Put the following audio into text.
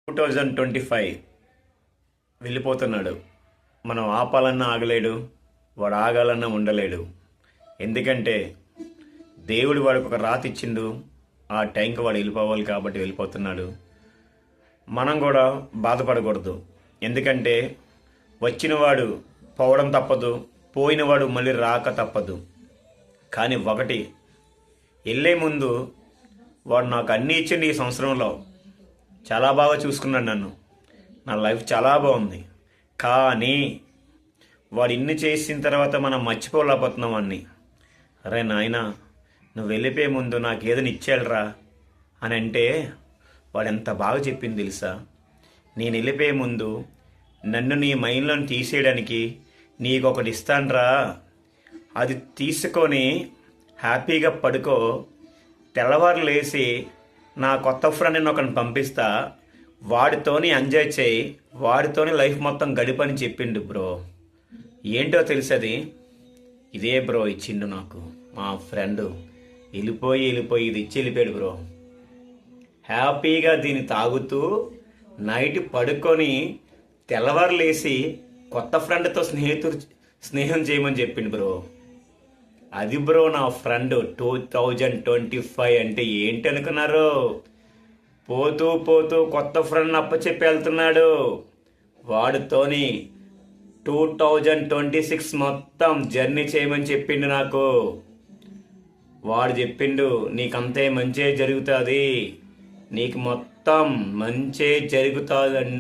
2025 వెళ్ళిపోతున్నాడు. మనం ఆపాలన్నా ఆగలేడు, వాడు ఆగాలన్నా ఉండలేడు. ఎందుకంటే దేవుడు వాడికి ఒక రాత ఇచ్చిండు, ఆ టైంకి వాడు వెళ్ళిపోవాలి కాబట్టి వెళ్ళిపోతున్నాడు. మనం కూడా బాధపడకూడదు. ఎందుకంటే వచ్చినవాడు పోవడం తప్పదు, పోయినవాడు మళ్ళీ రాక తప్పదు. కానీ ఒకటి, వెళ్ళే ముందు వాడు నాకు అన్నీ ఇచ్చిండు. ఈ సంవత్సరంలో చాలా బాగా చూసుకున్నాడు నన్ను, నా లైఫ్ చాలా బాగుంది. కానీ వాడు ఇన్ని చేసిన తర్వాత మనం మర్చిపోలేకపోతున్నాం అన్ని. అరే నాయనా, నువ్వు వెళ్ళిపోయే ముందు నాకు ఏదైనా ఇచ్చాడురా అని అంటే వాడు ఎంత బాగా చెప్పింది తెలుసా? నేను వెళ్ళిపోయే ముందు నన్ను నీ మైండ్లో తీసేయడానికి నీకు ఒకటి ఇస్తానురా, అది తీసుకొని హ్యాపీగా పడుకో, తెల్లవారు లేచి నా కొత్త ఫ్రెండ్ని ఒకరిని పంపిస్తా, వాడితోని ఎంజాయ్ చేయి, వాడితోని లైఫ్ మొత్తం గడిపని చెప్పిండు బ్రో. ఏంటో తెలుసది? ఇదే బ్రో ఇచ్చిండు నాకు మా ఫ్రెండ్. వెళ్ళిపోయి ఇది ఇచ్చి వెళ్ళిపోయాడు బ్రో. హ్యాపీగా దీన్ని తాగుతూ నైట్ పడుకొని తెల్లవారు లేచి కొత్త ఫ్రెండ్తో స్నేహం చేయమని చెప్పిండు బ్రో. అది బ్రో నా ఫ్రెండ్. 2025 అంటే ఏంటి అనుకున్నారు? పోతూ పోతూ కొత్త ఫ్రెండ్ అప్పచెప్పి వెళ్తున్నాడు. వాడితోని 2026 మొత్తం జర్నీ చేయమని చెప్పిండు నాకు. వాడు చెప్పిండు, నీకంతే మంచే జరుగుతుంది, నీకు మొత్తం మంచే జరుగుతుంది